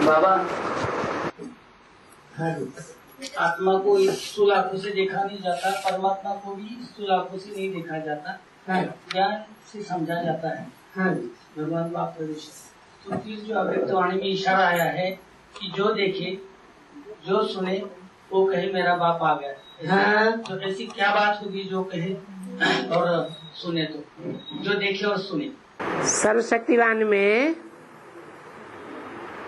बाबा, आत्मा को स्थूल आंखों से देखा नहीं जाता, परमात्मा को भी स्थूल आंखों से नहीं देखा जाता, ज्ञान से समझा जाता है। भगवान बाप प्रवेश। तो फिर जो अव्यक्तवाणी में इशारा आया है कि जो देखे, जो सुने, वो कहे मेरा बाप आ गया। तो ऐसी क्या बात होगी जो कहे और सुने? तो जो देखे और सुने। सर्वशक्तिवान में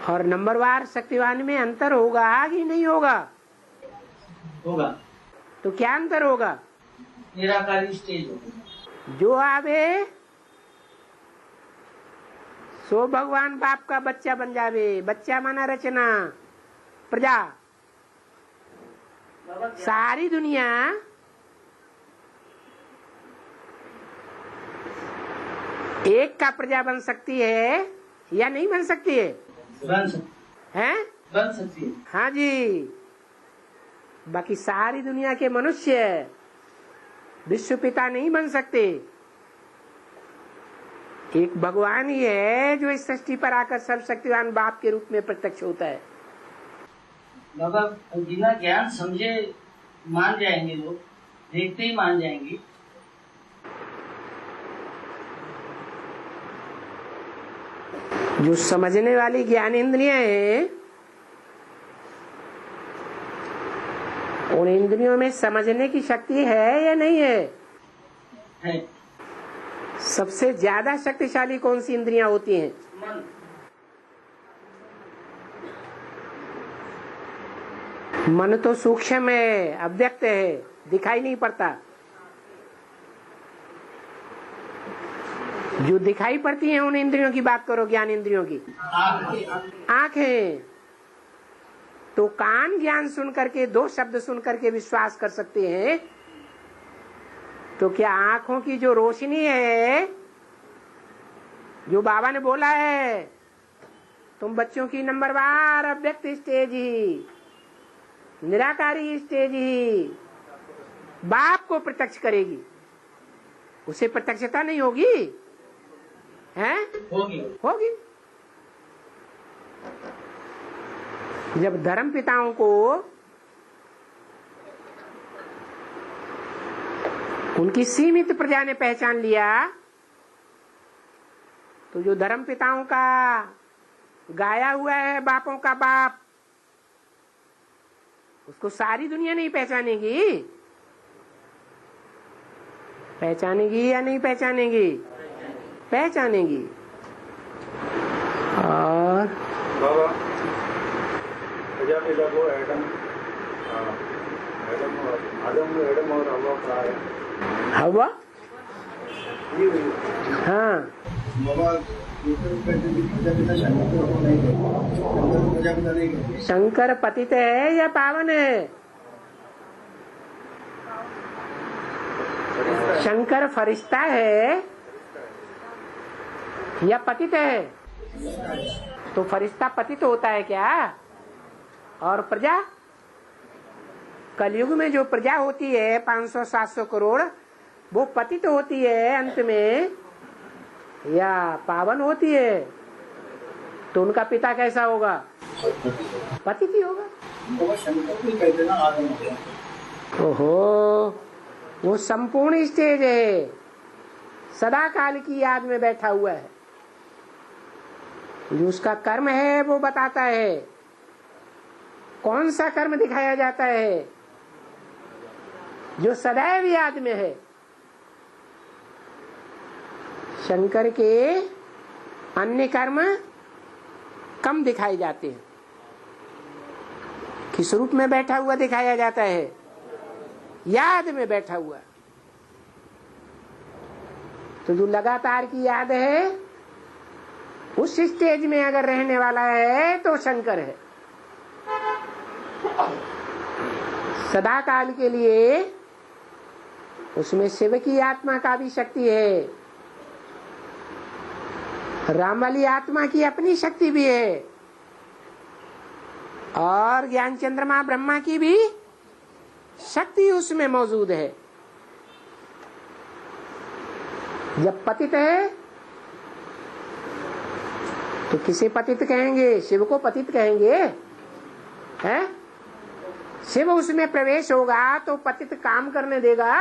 और नंबरवार शक्तिवान में अंतर होगा कि नहीं होगा? होगा। तो क्या अंतर होगा? निराकारी स्टेज होगा। जो आवे सो भगवान बाप का बच्चा बन जावे। बच्चा माना रचना, प्रजा। सारी दुनिया एक का प्रजा बन सकती है या नहीं बन सकती है? बन सकती है। बन सकती है। हाँ जी। बाकी सारी दुनिया के मनुष्य विश्व पिता नहीं बन सकते। एक भगवान ही है जो इस सृष्टि पर आकर सर्वशक्तिवान बाप के रूप में प्रत्यक्ष होता है। बाबा, बिना ज्ञान समझे मान जाएंगे लोग, देखते ही मान जाएंगे। जो समझने वाली ज्ञान इंद्रियां हैं, उन इंद्रियों में समझने की शक्ति है या नहीं है? है। सबसे ज्यादा शक्तिशाली कौन सी इंद्रियां होती हैं? मन। मन तो सूक्ष्म है, अव्यक्त है, दिखाई नहीं पड़ता। जो दिखाई पड़ती हैं उन इंद्रियों की बात करो, ज्ञान इंद्रियों की। आंखें तो कान ज्ञान सुन करके, दो शब्द सुन करके विश्वास कर सकते हैं। तो क्या आंखों की जो रोशनी है, जो बाबा ने बोला है तुम बच्चों की नंबरवार अव्यक्त स्टेज ही, निराकारी स्टेज ही बाप को प्रत्यक्ष करेगी, उसे प्रत्यक्षता नहीं होगी? हैं? होगी। जब धर्म पिताओं को उनकी सीमित प्रजा ने पहचान लिया, तो जो धर्म पिताओं का गाया हुआ है बापों का बाप, उसको सारी दुनिया नहीं पहचानेगी? पहचानेगी या नहीं पहचानेगी? पहचानेगी। और बाबा, प्रजापिता को आदम और हवा का है। हवा? हाँ। बाबा, शंकर पतित है या पावन है? शंकर फरिश्ता है या पतित है? तो फरिश्ता पतित होता है क्या? और प्रजा, कलयुग में जो प्रजा होती है 500-700 करोड़, वो पतित होती है अंत में या पावन होती है? तो उनका पिता कैसा होगा? पतित ही होगा। ओहो, वो संपूर्ण स्टेज है, सदा काल की याद में बैठा हुआ है। जो उसका कर्म है वो बताता है। कौन सा कर्म दिखाया जाता है? जो सदैव याद में है। शंकर के अन्य कर्म कम दिखाए जाते हैं। किस रूप में बैठा हुआ दिखाया जाता है? याद में बैठा हुआ। तो जो लगातार की याद है, उस स्टेज में अगर रहने वाला है तो शंकर है। सदा काल के लिए उसमें शिव की आत्मा का भी शक्ति है, राम वाली आत्मा की अपनी शक्ति भी है, और ज्ञान चंद्रमा ब्रह्मा की भी शक्ति उसमें मौजूद है। जब पतित है तो किसे पतित कहेंगे? शिव को पतित कहेंगे? हैं? शिव उसमें प्रवेश होगा तो पतित काम करने देगा?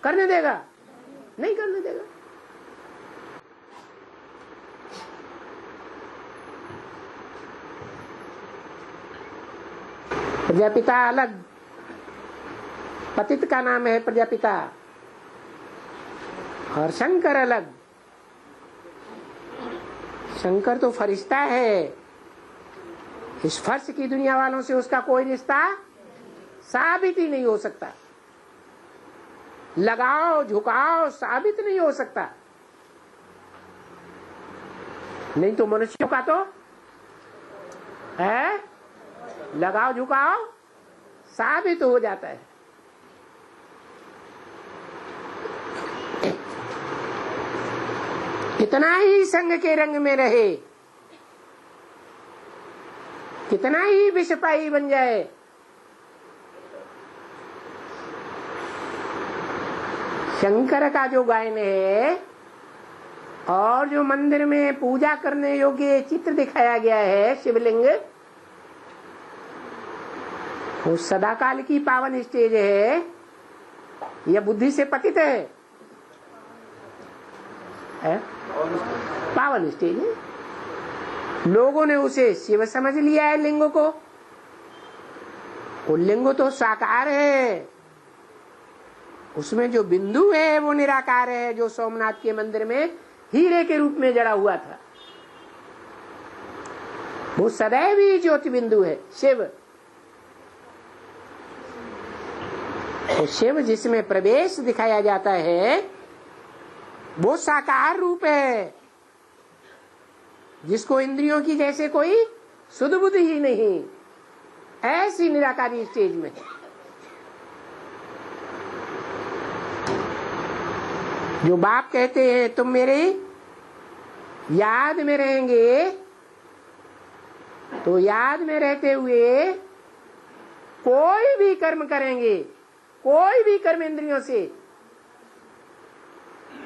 करने देगा? नहीं करने देगा। प्रजापिता अलग, पतित का नाम है प्रजापिता, और शंकर अलग। शंकर तो फरिश्ता है, इस फर्श की दुनिया वालों से उसका कोई रिश्ता साबित ही नहीं हो सकता। लगाओ झुकाओ साबित नहीं हो सकता। नहीं तो मनुष्यों का तो है, लगाओ झुकाओ साबित हो जाता है। कितना ही संग के रंग में रहे, कितना ही विषपाई बन जाए, शंकर का जो गायन है और जो मंदिर में पूजा करने योग्य चित्र दिखाया गया है शिवलिंग, वो सदाकाल की पावन स्टेज है या बुद्धि से पतित है? पावन स्टेज है। लोगों ने उसे शिव समझ लिया है लिंग को। वो लिंग तो साकार है, उसमें जो बिंदु है वो निराकार है, जो सोमनाथ के मंदिर में हीरे के रूप में जड़ा हुआ था। वो सदैव ही ज्योति बिंदु है शिव। तो शिव जिसमें प्रवेश दिखाया जाता है वो साकार रूप है, जिसको इंद्रियों की जैसे कोई सुध बुद्धि ही नहीं, ऐसी निराकारी स्टेज में। जो बाप कहते हैं तुम मेरे याद में रहेंगे, तो याद में रहते हुए कोई भी कर्म करेंगे, कोई भी कर्म इंद्रियों से,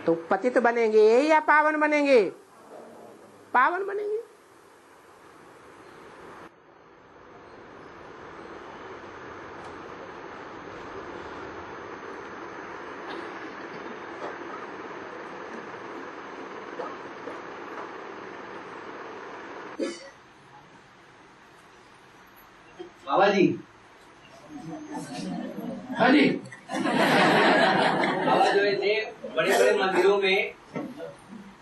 तो पतित बनेंगे या पावन बनेंगे? पावन बनेंगे। बाबा जी, हाँ जी, बाबा जो है बड़े बड़े मंदिरों में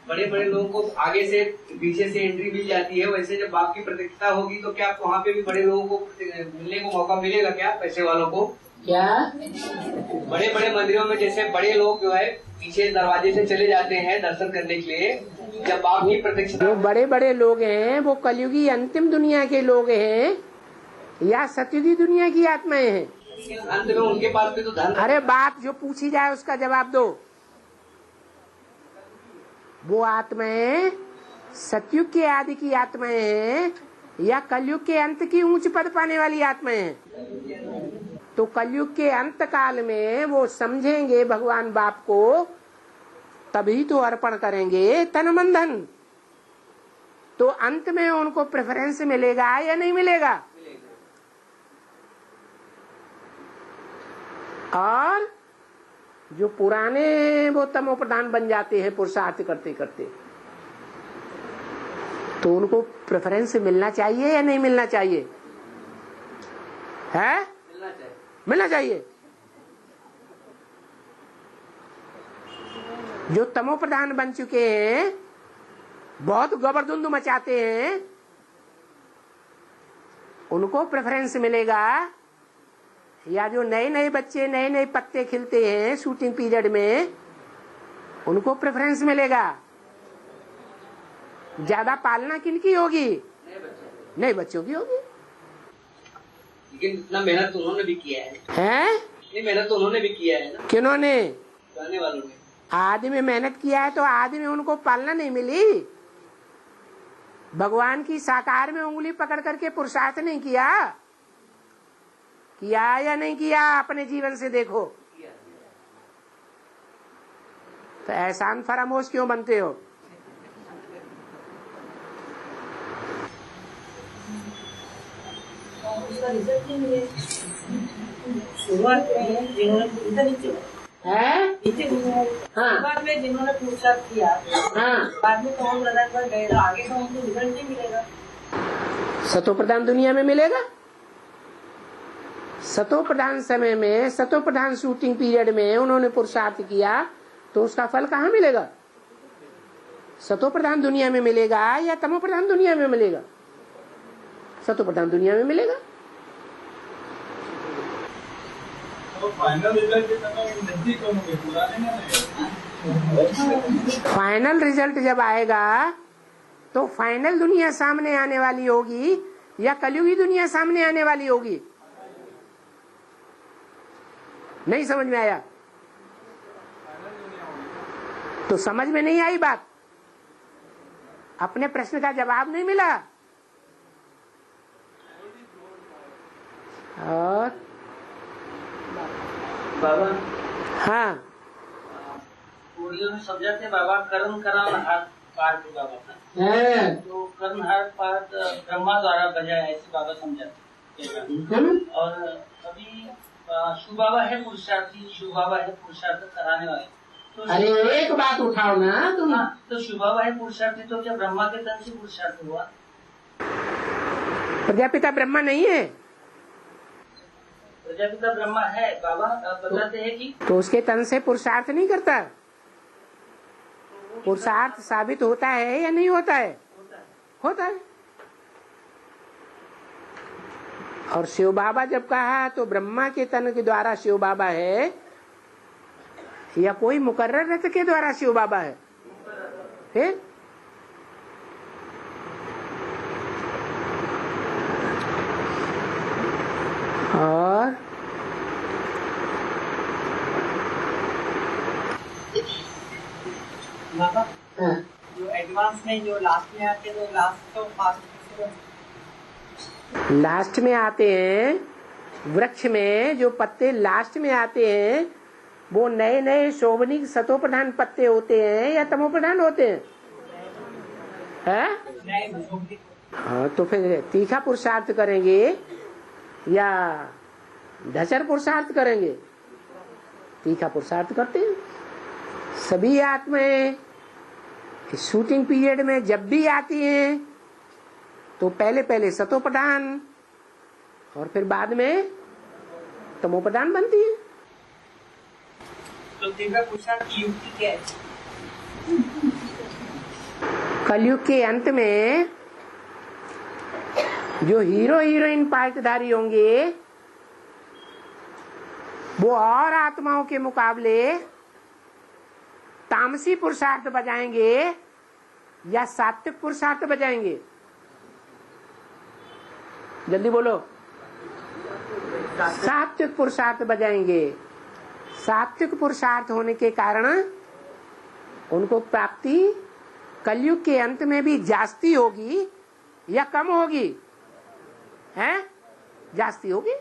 बड़े बड़े लोगों को आगे से पीछे से एंट्री मिल जाती है, वैसे जब बाप की प्रतिष्ठा होगी तो क्या वहाँ पे भी बड़े लोगों को मिलने को मौका मिलेगा क्या, पैसे वालों को? क्या बड़े बड़े मंदिरों में जैसे बड़े लोग जो है पीछे दरवाजे से चले जाते हैं दर्शन करने के लिए, जब बाप की प्रतिष्ठा, जो बड़े बड़े लोग हैं वो कलयुगी अंतिम दुनिया के लोग हैं या सतयुगी दुनिया की आत्माएं हैं? अंत में उनके पास भी तो धन। अरे बात जो पूछी जाए उसका जवाब दो। वो आत्माएं सतयुग के आदि की आत्माएं हैं या कलयुग के अंत की उच्च पद पाने वाली आत्माएं हैं? तो कलयुग के अंत काल में वो समझेंगे भगवान बाप को, तभी तो अर्पण करेंगे तन मन धन। तो अंत में उनको प्रेफरेंस मिलेगा या नहीं मिलेगा? और जो पुराने वो तमो प्रधान बन जाते हैं पुरुषार्थ करते करते, तो उनको प्रेफरेंस मिलना चाहिए या नहीं मिलना चाहिए? है मिलना चाहिए। जो तमो प्रधान बन चुके हैं, बहुत गबरदुंद मचाते हैं, उनको प्रेफरेंस मिलेगा या जो नए नए बच्चे नए नए पत्ते खिलते हैं शूटिंग पीरियड में, उनको प्रेफरेंस मिलेगा? ज्यादा पालना किनकी होगी? नए बच्चों की होगी। लेकिन इतना मेहनत तो उन्होंने भी किया है। हैं? ये मेहनत तो उन्होंने भी किया है ना, किन्होंने? गाने वालों ने। आदि में मेहनत किया है तो आदि में उनको पालना नहीं मिली? भगवान की साकार में उंगली पकड़ करके पुरुषार्थ नहीं किया? किया या नहीं किया? अपने जीवन से देखो। तो एहसान फरामोश क्यों बनते हो? उसका रिजल्ट नहीं मिलेगा। शुरुआत में जिन्होंने नीचे हाँ शुरुआत में जिन्होंने पुरुषार्थ किया, हाँ, बाद में तमो प्रधान पर गए, आगे तो उनको रिजल्ट नहीं मिलेगा। सतो प्रधान दुनिया में मिलेगा। सतो प्रधान समय में, सतो प्रधान शूटिंग पीरियड में उन्होंने पुरुषार्थ किया तो उसका फल कहाँ मिलेगा? सतो प्रधान दुनिया में मिलेगा या तमो प्रधान दुनिया में मिलेगा? सतो प्रधान दुनिया में मिलेगा। फाइनल रिजल्ट जब आएगा तो फाइनल दुनिया सामने आने वाली होगी या कलयुगी दुनिया सामने आने वाली होगी? नहीं समझ में आया? तो समझ में नहीं आई बात, अपने प्रश्न का जवाब नहीं मिला। और बाबा हाँ, पूर्णियों में समझाते बाबा कर्म करान हाथ पार के बाबा था, तो कर्म हाथ पार ब्रह्मा द्वारा बजाया, ऐसे बाबा समझाते। और अभी शिव बाबा है पुरुषार्थी, शिव बाबा है पुरुषार्थ कराने वाले। तो अरे एक बात उठाओ ना तुम। तो शिव बाबा है पुरुषार्थी, तो क्या ब्रह्मा के तन से पुरुषार्थ हुआ? प्रजापिता ब्रह्मा नहीं है? प्रजापिता ब्रह्मा है, बाबा बताते हैं कि तो उसके तन से पुरुषार्थ नहीं करता। पुरुषार्थ साबित होता है या नहीं होता है? होता है। और शिव बाबा जब कहा तो ब्रह्मा के तन के द्वारा शिव बाबा है या कोई मुकर्रर रथ के द्वारा शिव बाबा है? फिर और बाबा हाँ, जो एडवांस में जो लास्ट में आते हैं, तो लास्ट तो फास्ट लास्ट में आते हैं। वृक्ष में जो पत्ते लास्ट में आते हैं वो नए नए शोभनिक सतो प्रधान पत्ते होते हैं या तमो प्रधान होते हैं? हाँ, तो फिर तीखा पुरुषार्थ करेंगे या ढचर पुरुषार्थ करेंगे? तीखा पुरुषार्थ करते हैं। सभी आत्माएं शूटिंग पीरियड में जब भी आती हैं तो पहले पहले सतो प्रधान और फिर बाद में तमो प्रधान बनती है। तो तीव्र पुरुषार्थ की युक्ति क्या है? कलयुग के अंत में जो हीरो हीरोइन पात्रधारी होंगे वो और आत्माओं के मुकाबले तामसी पुरुषार्थ बजाएंगे या सात्विक पुरुषार्थ बजाएंगे? जल्दी बोलो। सात्विक पुरुषार्थ बजाएंगे। सात्विक पुरुषार्थ होने के कारण उनको प्राप्ति कलयुग के अंत में भी जास्ती होगी या कम होगी? हैं? जास्ती होगी।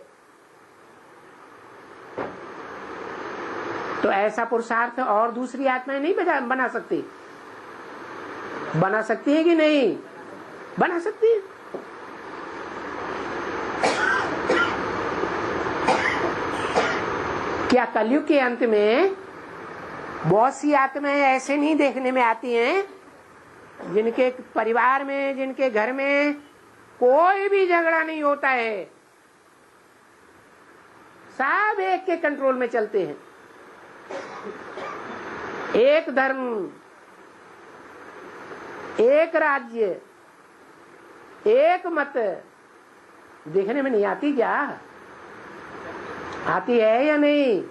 तो ऐसा पुरुषार्थ और दूसरी आत्माएं नहीं बना सकती? बना सकती है कि नहीं? बना सकती है। क्या कलयुग के अंत में बहुत सी आत्माएं ऐसे नहीं देखने में आती हैं जिनके परिवार में, जिनके घर में कोई भी झगड़ा नहीं होता है, सब एक के कंट्रोल में चलते हैं, एक धर्म, एक राज्य, एक मत? देखने में नहीं आती क्या? आती है या नहीं?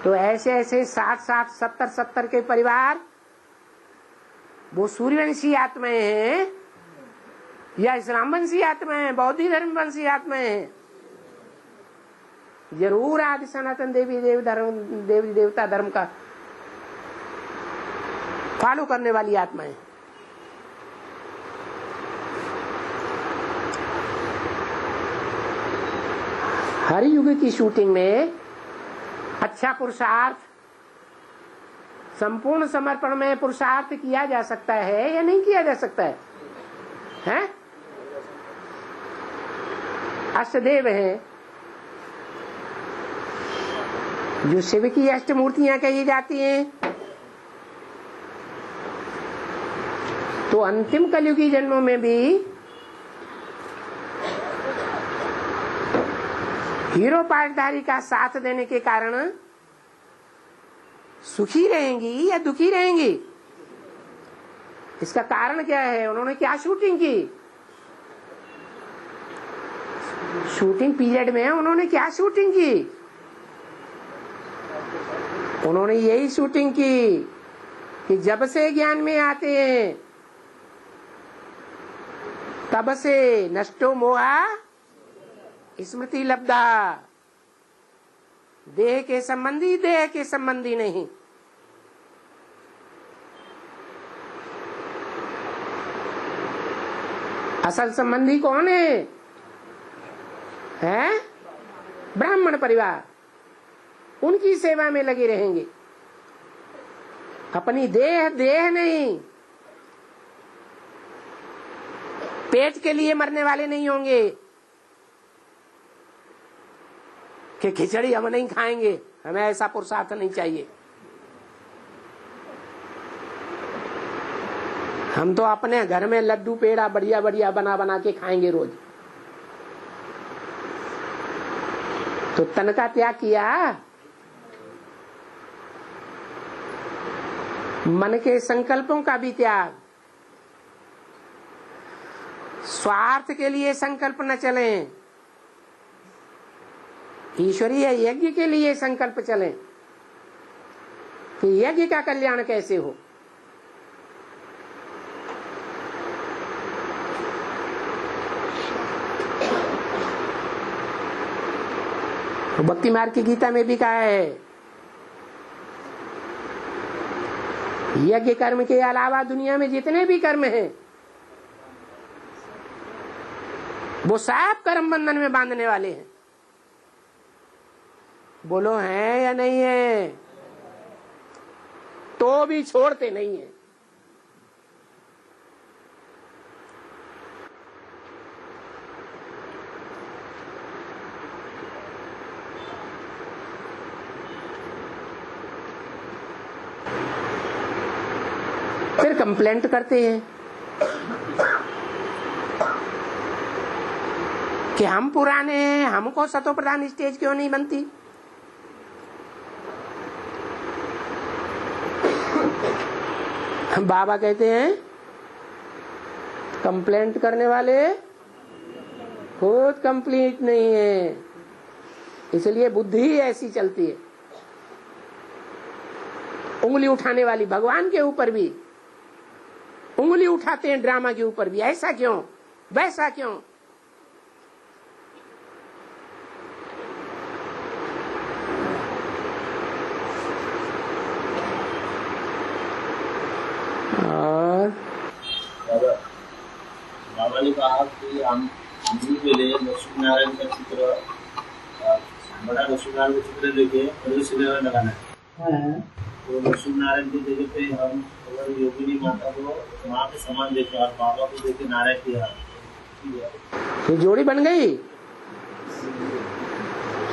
तो ऐसे ऐसे 60-60, 70-70 के परिवार वो सूर्यवंशी आत्माएं हैं या इस्लाम वंशी आत्माएं हैं, बौद्ध धर्म वंशी आत्माएं हैं? जरूर आदि सनातन देवी देवता धर्म का फॉलो करने वाली आत्माएं। हर युग की शूटिंग में अच्छा पुरुषार्थ, संपूर्ण समर्पण में पुरुषार्थ किया जा सकता है या नहीं किया जा सकता है? हैं? अष्टदेव हैं, जो शिव की अष्टमूर्तियां कही जाती हैं, तो अंतिम कलयुगी जन्मों में भी हीरो पाठधारी का साथ देने के कारण सुखी रहेंगी या दुखी रहेंगी? इसका कारण क्या है? उन्होंने क्या शूटिंग की? शूटिंग पीरियड में उन्होंने क्या शूटिंग की? उन्होंने यही शूटिंग की कि जब से ज्ञान में आते हैं तब से नष्टो मोहा स्मृति लब्धा। देह के संबंधी नहीं। असल संबंधी कौन है? ब्राह्मण परिवार। उनकी सेवा में लगे रहेंगे। अपनी देह नहीं, पेट के लिए मरने वाले नहीं होंगे कि खिचड़ी हम नहीं खाएंगे, हमें ऐसा पुरुषार्थ नहीं चाहिए। हम तो अपने घर में लड्डू पेड़ा बढ़िया बढ़िया बना बना के खाएंगे रोज। तो तन का त्याग किया, मन के संकल्पों का भी त्याग। स्वार्थ के लिए संकल्प न चलें, ईश्वरीय यज्ञ के लिए संकल्प चलें कि यज्ञ का कल्याण कैसे हो। भक्ति मार्ग की गीता में भी कहा है, यज्ञ कर्म के अलावा दुनिया में जितने भी कर्म हैं वो सब कर्म बंधन में बांधने वाले हैं। बोलो है या नहीं है? तो भी छोड़ते नहीं है। फिर कंप्लेंट करते हैं कि हम पुराने हैं, हमको सतो प्रधान स्टेज क्यों नहीं बनती। बाबा कहते हैं कंप्लेंट करने वाले खुद कंप्लीट नहीं है, इसलिए बुद्धि ही ऐसी चलती है। उंगली उठाने वाली भगवान के ऊपर भी उंगली उठाते हैं, ड्रामा के ऊपर भी। ऐसा क्यों, वैसा क्यों? और बाबा ने कहा कि हम के लिए लक्ष्मी नारायण का चित्र, बड़ा लक्ष्मी नारायण का चित्र लेके सिनेमा लगाना है। तो लक्ष्मी नारायण की जगह पे हम अगर योगिनी माता को माँ के समान देखे और बाबा को देखे नारायण की ये जोड़ी बन गई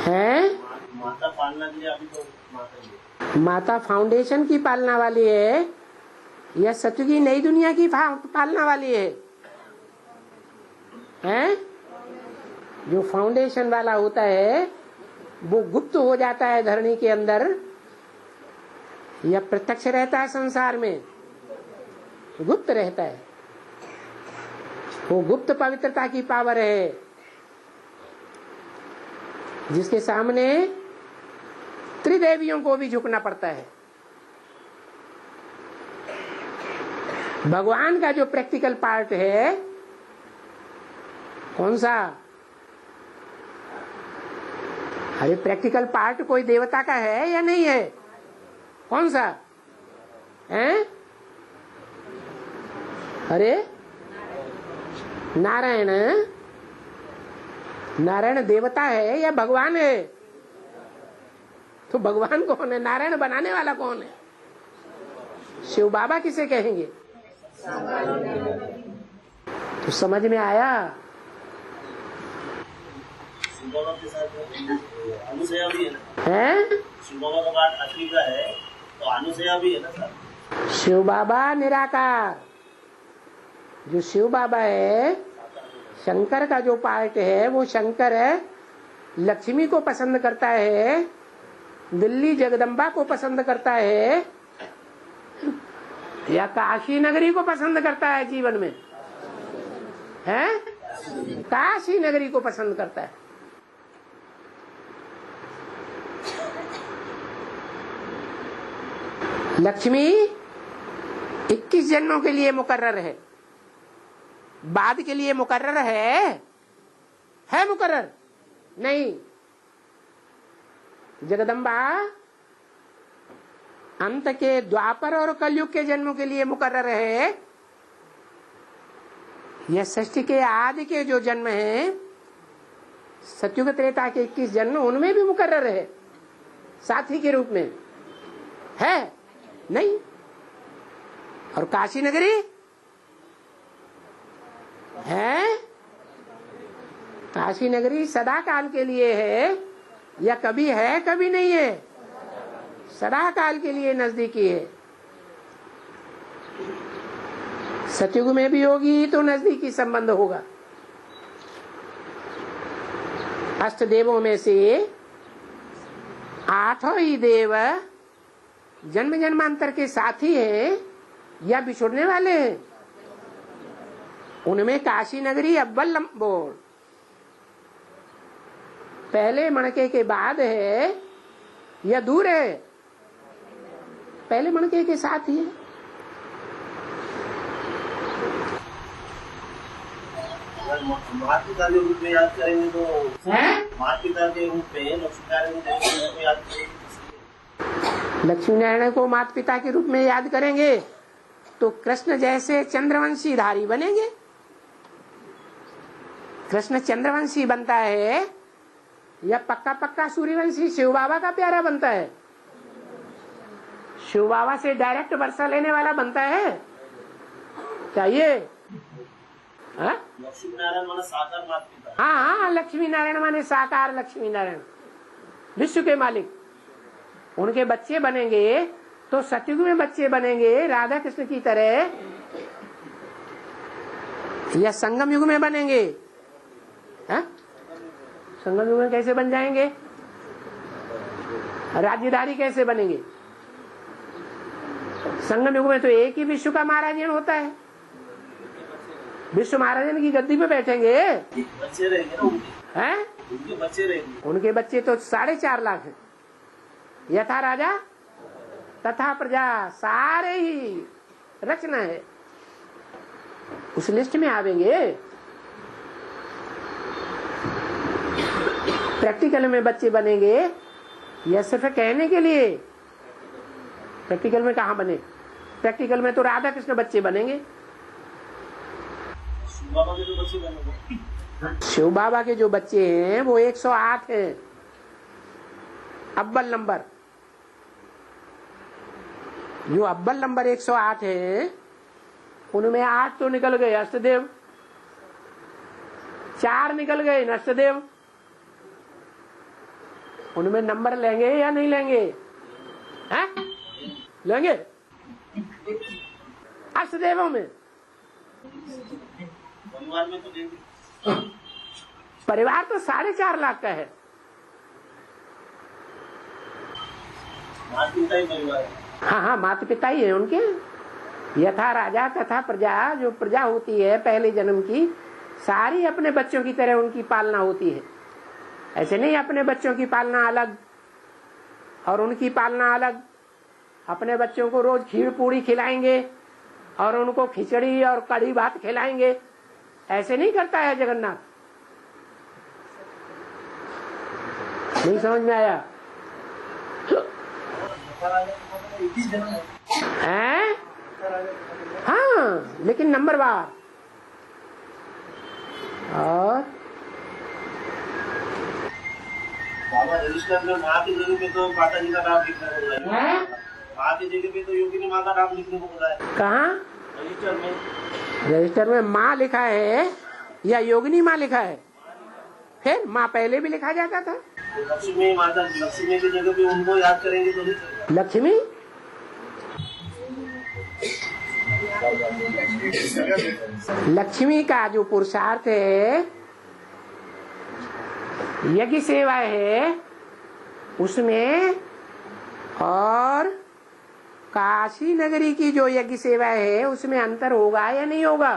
है। माता पालना के लिए अभी तो माता फाउंडेशन की पालना वाली है या सत्य की नई दुनिया की पालना वाली है? जो फाउंडेशन वाला होता है वो गुप्त हो जाता है धरणी के अंदर या प्रत्यक्ष रहता है संसार में? गुप्त रहता है। वो गुप्त पवित्रता की पावर है जिसके सामने त्रिदेवियों को भी झुकना पड़ता है। भगवान का जो प्रैक्टिकल पार्ट है कौन सा? अरे प्रैक्टिकल पार्ट कोई देवता का है या नहीं है? कौन सा है? अरे नारायण। नारायण देवता है या भगवान है? तो भगवान कौन है? नारायण बनाने वाला कौन है? शिव बाबा किसे कहेंगे? तो समझ में आया? शिव बाबा के साथ अनुसया भी है ना? है शिव बाबा का पाठ आखिरी का है तो अनुसया भी है ना सर? शिव बाबा निराकार, जो शिव बाबा है, शंकर का जो पार्ट है वो शंकर है, लक्ष्मी को पसंद करता है, दिल्ली जगदम्बा को पसंद करता है, या काशी नगरी को पसंद करता है जीवन में, है काशी नगरी को पसंद करता है। लक्ष्मी 21 जन्मों के लिए मुकर्रर है, बाद के लिए मुकर्रर है मुकर्रर नहीं। जगदम्बा अंत के द्वापर और कलयुग के जन्मों के लिए मुकर्रर है। यह सृष्टि के आदि के जो जन्म हैं, सतयुग त्रेता के 21 जन्म, उनमें भी मुकर्रर है, साथी के रूप में है नहीं। और काशी नगरी है, काशी नगरी सदा काल के लिए है, या कभी है कभी नहीं है, सदा काल के लिए नजदीकी है। सतयुग में भी होगी तो नजदीकी संबंध होगा। अष्ट देवों में से 8 ही देव जन्म जन्मांतर के साथी हैं या बिछुड़ने वाले हैं। उनमें काशी नगरी अव्वल बोल पहले मणके के बाद है या दूर है, पहले मणके के साथ ही है। माता पिता के रूप में याद करेंगे तो माता पिता के रूप में लक्ष्मीनारायण को याद करेंगे। लक्ष्मी नारायण को माता पिता के रूप में याद करेंगे तो कृष्ण जैसे चंद्रवंशी धारी बनेंगे। कृष्ण चंद्रवंशी बनता है या पक्का पक्का सूर्यवंशी शिव बाबा का प्यारा बनता है। शिव बाबा से डायरेक्ट वर्षा लेने वाला बनता है चाहिए। लक्ष्मी नारायण माने साकार माता पिता। हाँ, लक्ष्मी नारायण माने साकार लक्ष्मी नारायण, विश्व के मालिक। उनके बच्चे बनेंगे तो सतयुग में बच्चे बनेंगे राधा कृष्ण की तरह, या संगम युग में बनेंगे। संगम युग में कैसे बन जाएंगे? राज्यधारी कैसे बनेंगे? संगम युग में तो एक ही विश्व का महाराजन होता है। विश्व महाराजन की गद्दी पे बैठेंगे, बच्चे रहेंगे ना उनके, हैं? उनके बच्चे रहेंगे। उनके बच्चे तो 4.5 लाख हैं। यथा राजा तथा प्रजा, सारे ही रचना है, उस लिस्ट में आवेंगे। प्रैक्टिकल में बच्चे बनेंगे या सिर्फ कहने के लिए? प्रैक्टिकल में कहाँ बने? प्रैक्टिकल में तो राधा कृष्ण बच्चे बनेंगे। शिव बाबा के जो बच्चे बनेंगे, शिव बाबा के जो बच्चे हैं वो 108 हैं, अव्वल नंबर। जो अव्वल नंबर 108 है उनमें 8 तो निकल गए अष्टदेव, 4 निकल गए नष्टदेव। उनमें नंबर लेंगे या नहीं लेंगे? हैं? लेंगे अष्टदेवों में। परिवार में तो लेंगे। परिवार तो 4.5 लाख का है। माता पिता ही परिवार है। हाँ, माता पिता ही है उनके। यथा राजा तथा प्रजा, जो प्रजा होती है पहले जन्म की, सारी अपने बच्चों की तरह उनकी पालना होती है। ऐसे नहीं अपने बच्चों की पालना अलग और उनकी पालना अलग। अपने बच्चों को रोज खीर पूड़ी खिलाएंगे और उनको खिचड़ी और कढ़ी भात खिलाएंगे, ऐसे नहीं करता है जगन्नाथ। नहीं समझ में आया? हैं? हाँ, लेकिन नंबरवार। और बाबा रजिस्टर में माँ की जगह पे तो माता जी का नाम लिखने को बोला है। माँ की जगह पे तो योगिनी माँ का नाम लिखने को बोला है। कहाँ? रजिस्टर में। रजिस्टर में माँ लिखा है या योगिनी माँ लिखा है? फिर माँ पहले भी लिखा जाता था। लक्ष्मी माता, लक्ष्मी की जगह पे उनको याद करेंगे तो नहीं चलेगा। लक्ष्मी लक्ष्मी का जो पुरुषार्थ है, यज्ञ सेवा है, उसमें और काशी नगरी की जो यज्ञ सेवा है उसमें अंतर होगा या नहीं होगा?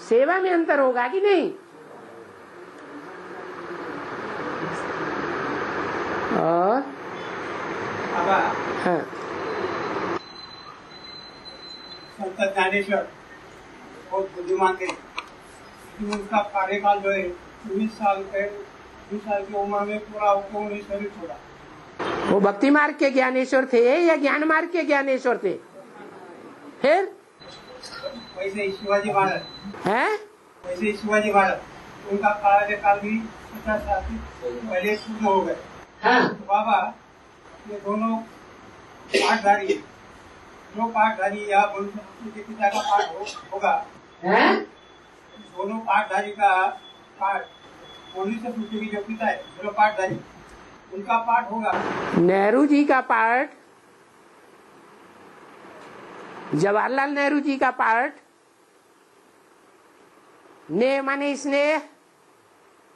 सेवा में अंतर होगा कि नहीं? और हाँ, संत ज्ञानेश्वर बहुत बुद्धिमान थे। उनका कार्यकाल जो है 19 साल की उम्र में पूरा होकर उन्हें शरीर छोड़ा। वो भक्ति मार्ग के ज्ञानेश्वर थे या ज्ञान मार्ग के ज्ञानेश्वर थे? फिर वैसे ही शिवाजी महाराज हैं? वैसे ही शिवाजी महाराज उनका कार्यकाल भी 50 साल पहले पूर्ण हो गए। हाँ। तो बाबा ये दोनों पाठधारी, जो पाठधारी या मनुष्य के पिता का पाठ होगा, दोनों पाठधारी का पाठ मनुष्य सूची की जो पिता है दोनों पाठधारी उनका पाठ होगा। नेहरू जी का पाठ, जवाहरलाल नेहरू जी का पाठ, ने माने स्नेह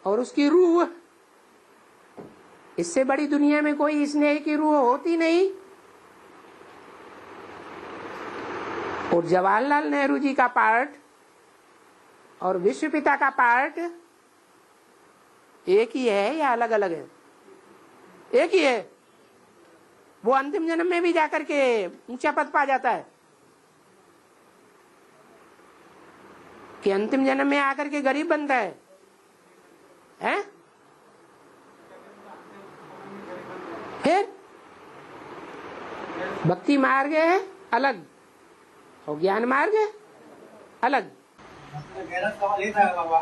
और उसकी रूह, इससे बड़ी दुनिया में कोई स्नेह की रूह होती नहीं। और जवाहरलाल नेहरू जी का पाठ और विश्व पिता का पाठ एक ही है या अलग अलग है? एक ही है। वो अंतिम जन्म में भी जाकर के ऊंचा पद पा जाता है कि अंतिम जन्म में आकर के गरीब बनता है, हैं? फिर भक्ति मार्ग है अलग और ज्ञान मार्ग है अलग। मेरा सवाल ये था बाबा,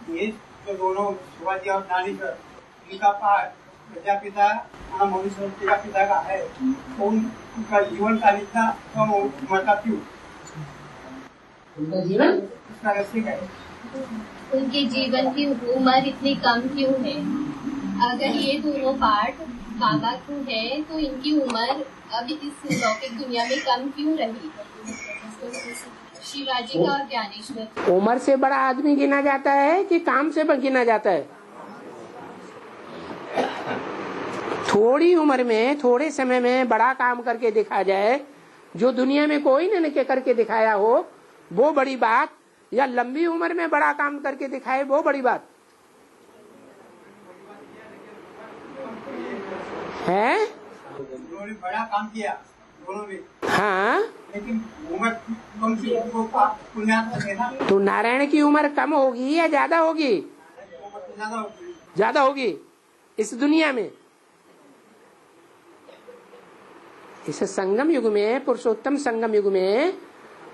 ये जो दोनों शिवाजी और ज्ञानेश्वर इनका पाठ प्रजापिता और मनुष्य का पिता का है, तो उनका जीवन काल इतना कम उम्र का क्यों? उनका जीवन उसका रहस्य क्या है? उनके जीवन की उम्र इतनी कम क्यों है? अगर ये दोनों पाठ बाबा को है तो इनकी उम्र अभी इस लौकिक दुनिया में कम क्यों रही? शिवाजी का और ज्ञानेश्वर। उम्र से बड़ा आदमी गिना जाता है कि काम से गिना जाता है? थोड़ी उम्र में, थोड़े समय में बड़ा काम करके दिखा जाए, जो दुनिया में कोई ने करके दिखाया हो, वो बड़ी बात, या लंबी उम्र में बड़ा काम करके दिखाए वो बड़ी बात है? उन्होंने बड़ा काम किया दोनों में, हाँ, लेकिन उम्र कम थी, उनको पुण्यात्मा थे ना। तो नारायण की उम्र कम होगी या ज्यादा होगी? ज्यादा होगी। ज्यादा होगी इस दुनिया में। इस संगम युग में, पुरुषोत्तम संगम युग में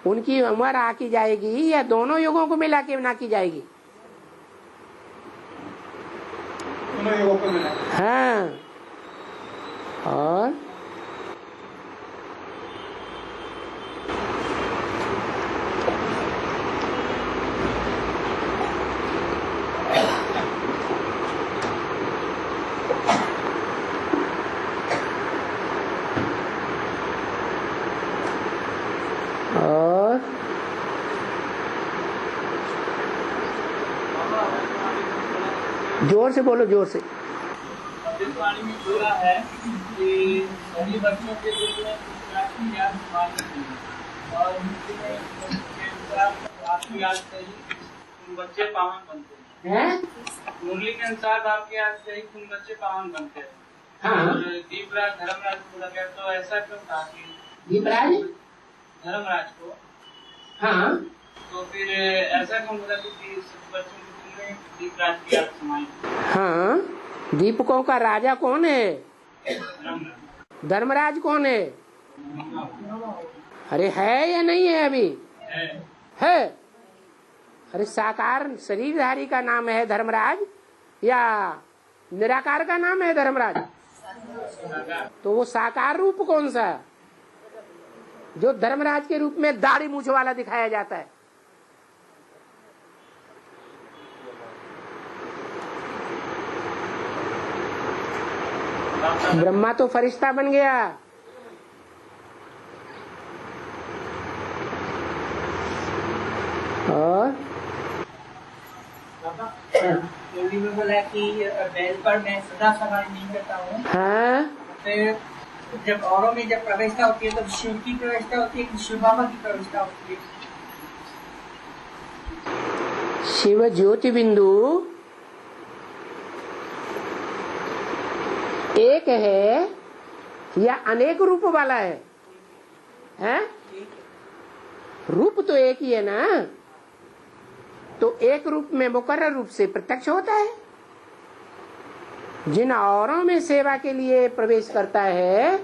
उनकी उम्र आकी जाएगी या दोनों युगों को मिला के ना की जाएगी? दोनों युगों को मिला। हाँ। और जोर से बोलो, जोर से। वाणी में बोला है कि सभी बच्चों के दिल में राष्ट्रीय याद माननी चाहिए और आपकी याद से ही बच्चे पावन बनते हैं। मुरली के अनुसार आपके याद से ही तुम बच्चे पावन बनते हैं। हाँ। और दीपराज धर्मराज बोला गया, तो ऐसा क्यों था कि दीपराज धर्मराज को? हाँ, तो फिर ऐसा क्यों बोला कि बच्चों के दिल में दीपराज की याद समाई? हाँ। दीपकों का राजा कौन है? धर्मराज कौन है? अरे है या नहीं है? अभी है। अरे साकार शरीरधारी का नाम है धर्मराज या निराकार का नाम है धर्मराज? तो वो साकार रूप कौन सा जो धर्मराज के रूप में दाढ़ी मूछ वाला दिखाया जाता है? ब्रह्मा तो फरिश्ता बन गया। और हिंदी में बोला कि बैल पर मैं सदा सवारी नहीं करता हूँ। हाँ, फिर जब औरों में जब प्रवेशता होती है तो शिव की प्रवेशता होती है कि शिव बाबा की प्रवेशता होती है? शिव ज्योति बिंदु एक है या अनेक रूप वाला है? हैं? रूप तो एक ही है ना, तो एक रूप में मुकर्रर रूप से प्रत्यक्ष होता है। जिन औरों में सेवा के लिए प्रवेश करता है,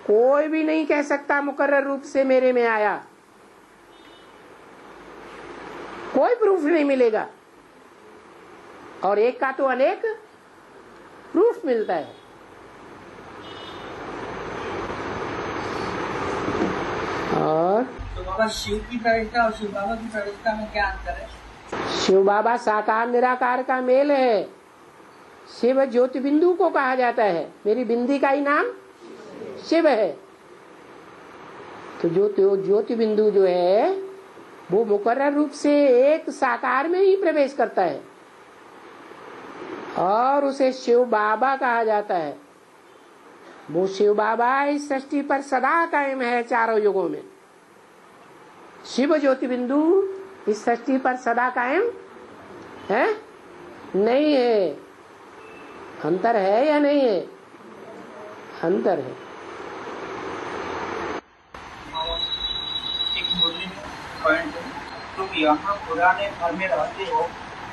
कोई भी नहीं कह सकता मुकर्रर रूप से मेरे में आया, कोई प्रूफ नहीं मिलेगा। और एक का तो अनेक प्रूफ मिलता है। और तो बाबा शिव की प्रवेशता और शिव बाबा की प्रवेशता में क्या अंतर है? शिव बाबा साकार निराकार का मेल है। शिव ज्योति बिंदु को कहा जाता है, मेरी बिंदी का ही नाम शिव है। तो ज्योति बिंदु जो है वो मुकर्रर रूप से एक साकार में ही प्रवेश करता है और उसे शिव बाबा कहा जाता है। वो शिव बाबा इस सृष्टि पर सदा कायम है चारों युगों में। शिव ज्योति बिंदु इस सृष्टि पर सदा कायम है नहीं है। अंतर है या नहीं है? अंतर है। एक बोलने में पॉइंट है, तुम यहाँ पुराने घर में रहते हो,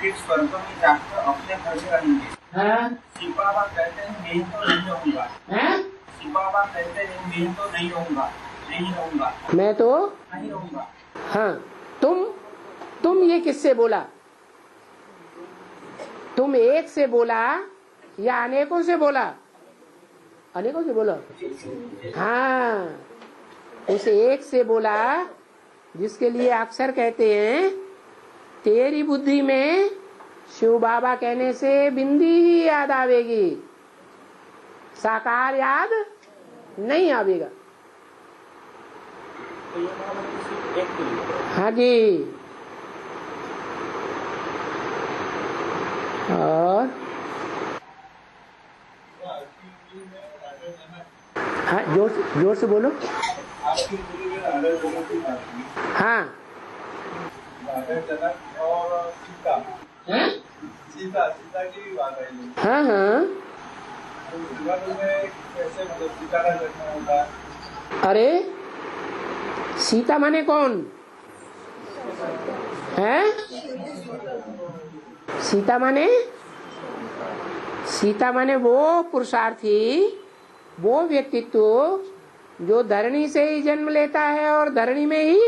फिर स्वर्ग में जाकर अपने घर में रहेंगे। शिव बाबा कहते हैं मैं तो नहीं रहूंगा। शिव बाबा कहते हैं मैं तो नहीं रहूंगा, नहीं रहूंगा, मैं तो नहीं रहूंगा। हाँ, तुम ये किससे बोला? तुम एक से बोला या अनेकों से बोला? अनेकों से बोला। हाँ, उस एक से बोला जिसके लिए अक्सर कहते हैं तेरी बुद्धि में शिव बाबा कहने से बिंदी ही याद आवेगी, साकार याद नहीं आवेगा। हाँ जी। और हाँ, जोर से बोलो। हाँ, सीता की बात है। हाँ हाँ। कैसे मतलब सीता का जन्म होता है? अरे सीता माने कौन है? सीता माने वो पुरुषार्थी, वो व्यक्तित्व जो धरणी से ही जन्म लेता है और धरणी में ही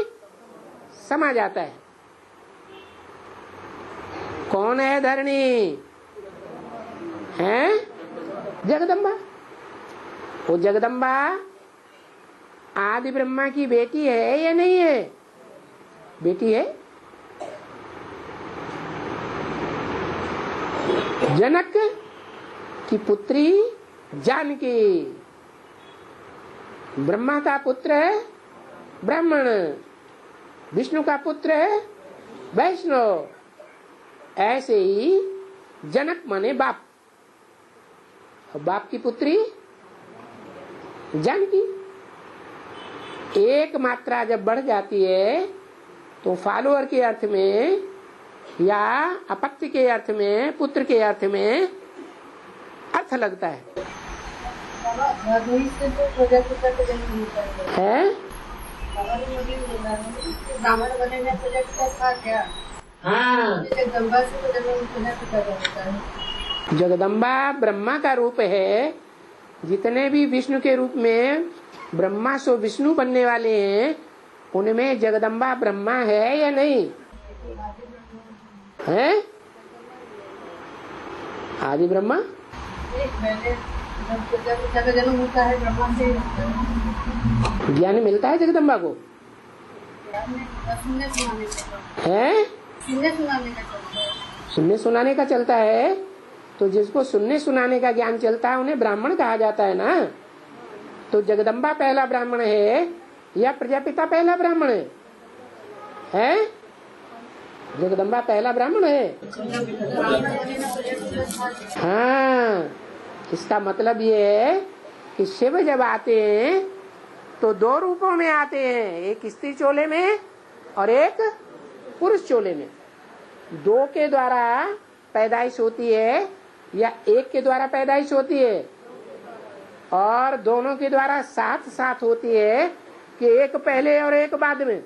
समा जाता है। कौन है धरणी? है जगदम्बा। वो जगदम्बा आदि ब्रह्मा की बेटी है या नहीं है? बेटी है। जनक की पुत्री जानकी, ब्रह्मा का पुत्र है ब्राह्मण, विष्णु का पुत्र है वैष्णव। ऐसे ही जनक माने बाप, बाप की पुत्री जानकी। एक मात्रा जब बढ़ जाती है तो फॉलोअर के अर्थ में या अपत्य के अर्थ में, पुत्र के अर्थ में अर्थ लगता है। ब्राह्मण बनने में प्रजा था क्या? हाँ, जगदम्बा से प्रजा है। जगदम्बा ब्रह्मा का रूप है। जितने भी विष्णु के रूप में ब्रह्मा सो विष्णु बनने वाले हैं, उनमें जगदम्बा ब्रह्मा है या नहीं है? आदि ब्रह्मा। जन्म होता है ब्रह्मा से, ज्ञान मिलता है जगदम्बा को है? सुनने सुनाने का चलता है। तो जिसको सुनने सुनाने का ज्ञान चलता है उन्हें ब्राह्मण कहा जाता है ना। तो जगदम्बा पहला ब्राह्मण है या प्रजापिता पहला ब्राह्मण है? जगदम्बा पहला ब्राह्मण है। हाँ, इसका मतलब ये है कि शिव जब आते हैं तो दो रूपों में आते हैं, एक स्त्री चोले में और एक पुरुष चोले में। दो के द्वारा पैदाइश होती है या एक के द्वारा पैदाइश होती है? और दोनों के द्वारा साथ साथ होती है कि एक पहले और एक बाद में?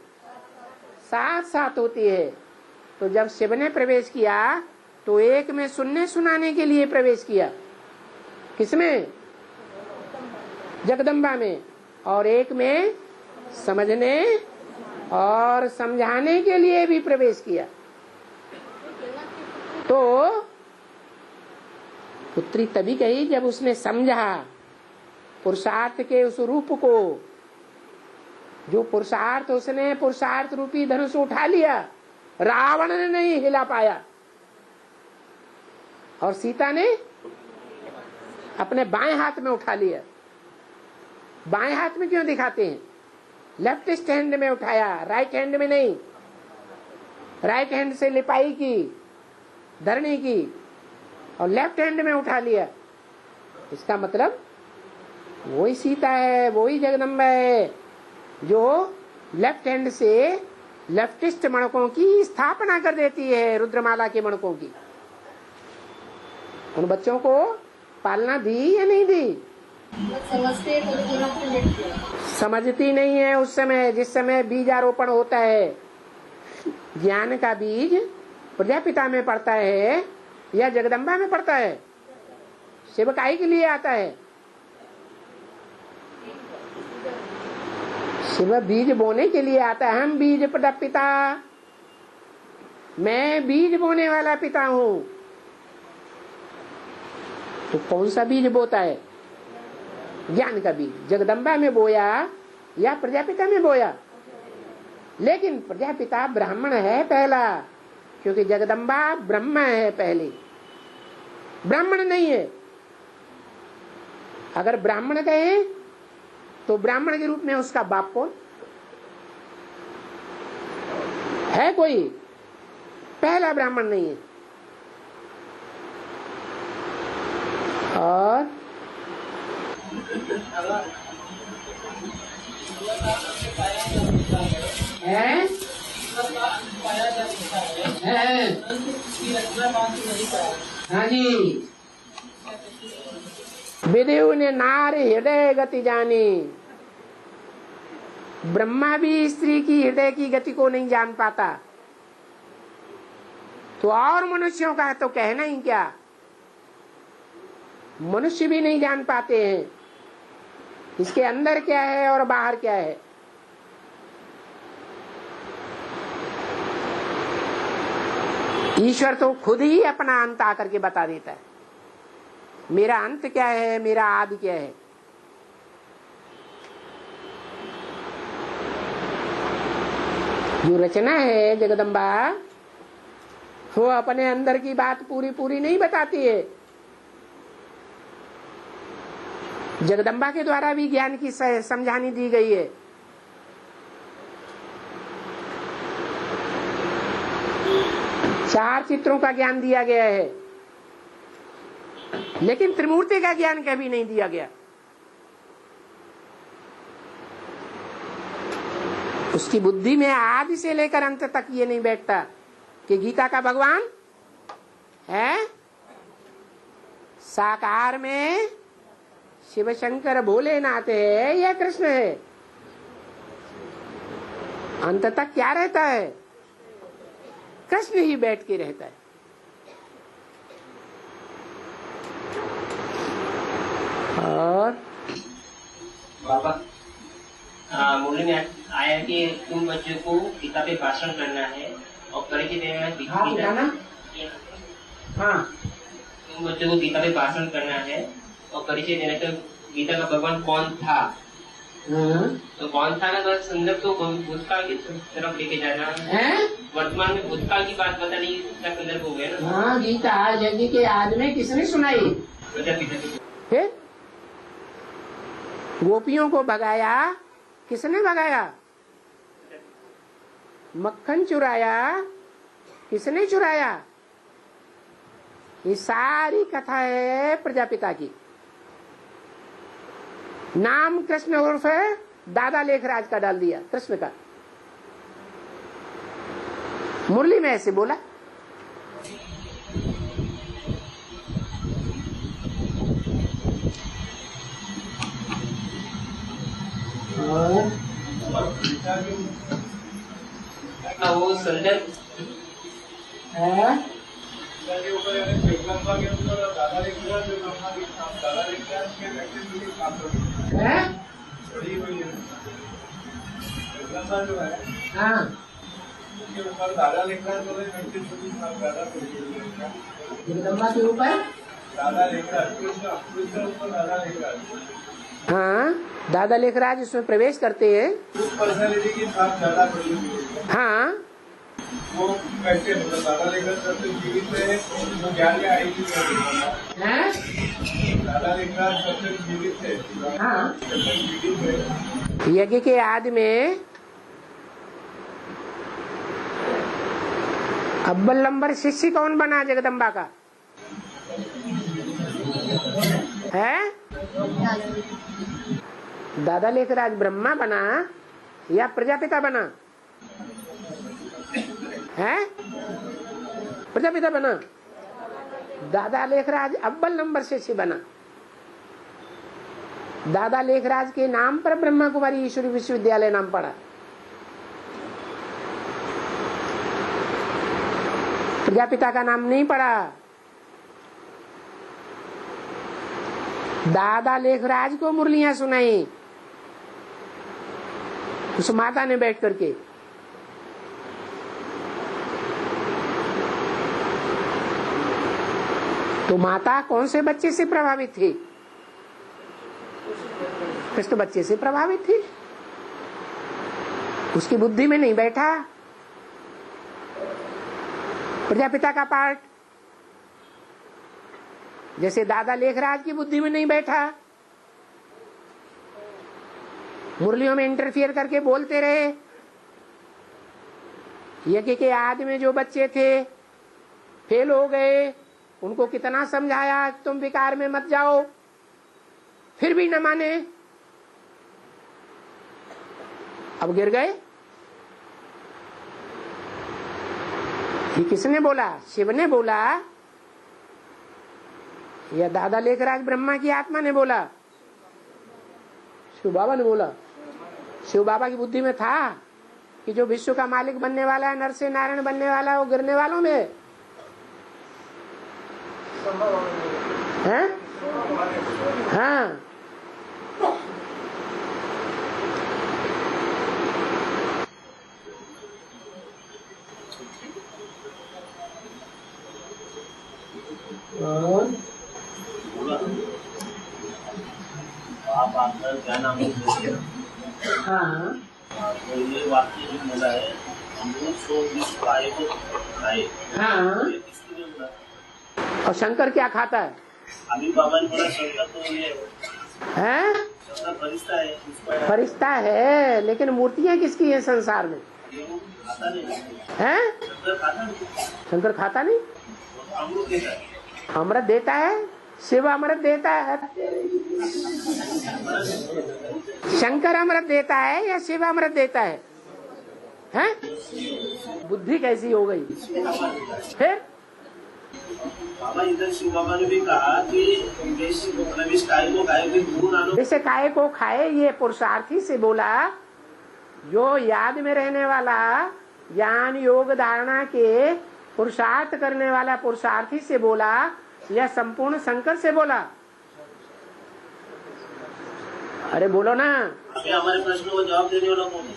साथ साथ होती है। तो जब शिव ने प्रवेश किया तो एक में सुनने सुनाने के लिए प्रवेश किया, किसमें? जगदम्बा में। और एक में समझने और समझाने के लिए भी प्रवेश किया। तो पुत्री तभी कही जब उसने समझा पुरुषार्थ के उस रूप को। जो पुरुषार्थ उसने पुरुषार्थ रूपी धनुष उठा लिया, रावण ने नहीं हिला पाया। और सीता ने अपने बाएं हाथ में उठा लिया। बाएं हाथ में क्यों दिखाते हैं? लेफ्ट हैंड में उठाया, राइट हैंड में नहीं। राइट हैंड से लिपाई की, धरनी की, और लेफ्ट हैंड में उठा लिया। इसका मतलब वही सीता है, वही जगदम्बा है जो लेफ्ट हैंड से लेफ्टिस्ट मणकों की स्थापना कर देती है, रुद्रमाला के मणकों की। उन बच्चों को पालना दी या नहीं दी? समझती नहीं है उस समय, जिस समय बीजारोपण होता है। ज्ञान का बीज प्रजापिता में पड़ता है या जगदम्बा में पड़ता है? शिव काहे के लिए आता है? शिव बीज बोने के लिए आता है। हम बीज प्रजापिता, मैं बीज बोने वाला पिता हूँ। तो कौन सा बीज बोता है? ज्ञान का बीज। जगदम्बा में बोया या प्रजापिता में बोया? लेकिन प्रजापिता ब्राह्मण है पहला, क्योंकि जगदम्बा ब्रह्म है पहले, ब्राह्मण नहीं है। अगर ब्राह्मण कहे तो ब्राह्मण के रूप में उसका बाप कौन है? कोई पहला ब्राह्मण नहीं है। और है? हाँ जी। विदेव ने नारी हृदय गति जानी। ब्रह्मा भी स्त्री की हृदय की गति को नहीं जान पाता, तो और मनुष्यों का तो कहना ही क्या। मनुष्य भी नहीं जान पाते हैं इसके अंदर क्या है और बाहर क्या है। ईश्वर तो खुद ही अपना अंत आकर के बता देता है, मेरा अंत क्या है, मेरा आदि क्या है। जो रचना है जगदम्बा, वो अपने अंदर की बात पूरी पूरी नहीं बताती है। जगदम्बा के द्वारा भी ज्ञान की समझानी दी गई है। चार चित्रों का ज्ञान दिया गया है, लेकिन त्रिमूर्ति का ज्ञान कभी नहीं दिया गया। उसकी बुद्धि में आदि से लेकर अंत तक ये नहीं बैठता कि गीता का भगवान है, साकार में शिव शंकर भोलेनाथ है या कृष्ण है। अंत तक क्या रहता है? कृष्ण ही बैठ के रहता है। और बाबा मूल्य में आया कि तुम बच्चों को गीता पे भाषण करना है और परिचय देना है। हाँ, तुम बच्चों को गीता पे भाषण करना है और परिचय देना है। तो गीता का भगवान कौन था? तो कौन सा ना संदर्भ तो भूतकाल की तरफ लेके जाना है। वर्तमान में भूतकाल की बात पता नहीं क्या संदर्भ हो गया ना। हाँ, गीता यज्ञ के आदि में किसने सुनाई? प्रजापिता। गोपियों को भगाया किसने भगाया? मक्खन चुराया किसने चुराया? ये सारी कथा है प्रजापिता की। नाम कृष्ण उर्फ दादा लेखराज का डाल दिया, कृष्ण का। मुरली में ऐसे बोला। वो संदर्भ के ऊपर जगदम्बा के ऊपर दादा लेखराज जो ब्रह्मा की दादा लेखराज के व्यक्ति की काम बड़ी हुई है। जगदम्बा जो है हाँ, उसके ऊपर दादा लेखराज वाले व्यक्ति की काम दादा जगदम्बा के ऊपर दादा लेखराज कृष्ण ऊपर दादा लेखराज। हाँ, दादा लेखराज इसमें प्रवेश करते हैं। उस पर्सनैलिटी की छाप ज्यादा पड़ी हुई है। हाँ, वो कैसे मतलब दादा लेखराज सबसे जीवित है, वो ज्ञान में आई थी हैं? दादा लेखराज सबसे जीवित है। हाँ, सबसे जीवित है। यज्ञ के आदि में अव्वल नंबर शिष्य कौन बना जगदम्बा का? है दादा लेखराज ब्रह्मा बना या प्रजापिता बना? है प्रजापिता बना। दादा लेखराज अव्वल नंबर शिष्य बना। दादा लेखराज के नाम पर ब्रह्मा कुमारी ईश्वरी विश्वविद्यालय नाम पड़ा। प्रजापिता का नाम नहीं पड़ा। दादा लेखराज को मुरलियां सुनाई उस माता ने बैठ करके। तो माता कौन से बच्चे से प्रभावित थी? कृष्ण बच्चे से प्रभावित थी। उसकी बुद्धि में नहीं बैठा प्रजापिता का पार्ट, जैसे दादा लेखराज की बुद्धि में नहीं बैठा। मुरलियों में इंटरफियर करके बोलते रहे। यज्ञ के आदि में जो बच्चे थे फेल हो गए, उनको कितना समझाया तुम विकार में मत जाओ, फिर भी न माने, अब गिर गए। ये किसने बोला? शिव ने बोला या दादा लेखराज ब्रह्मा की आत्मा ने बोला? शिव बाबा ने बोला। शिव बाबा की बुद्धि में था कि जो विश्व का मालिक बनने वाला है, नर से नारायण बनने वाला है, वो गिरने वालों में है। हाँ, आप आपका क्या नाम है? हाँ, तो ये वाक्य जो बोला है, अमृत सो विश्व पाए को खाए। हाँ, ये किसके लिए बोला? और शंकर क्या खाता है? अभी बाबा ने बोला शंकर तो ये हैं? शंकर फरिश्ता है, उसको फरिश्ता है, लेकिन मूर्तियां किसकी है संसार में? खाता नहीं हैं? शंकर खाता नहीं, शंकर खाता नहीं, अमृत देता है। अमृत देता है। शिव अमृत देता है। शंकर अमृत देता है या शिव अमृत देता है? हैं? बुद्धि कैसी हो गई? फिर बाबा इधर शिव बाबा ने भी कहा कि मतलब इस काय को खाए भी गुरु नानक जैसे काय को खाए, ये पुरुषार्थी से बोला। जो याद में रहने वाला, ज्ञान योग धारणा के पुरुषार्थ करने वाला पुरुषार्थी से बोला या संपूर्ण शंकर से बोला? अरे बोलो ना। अभी हमारे प्रश्नों को जवाब देने वाला कौन है?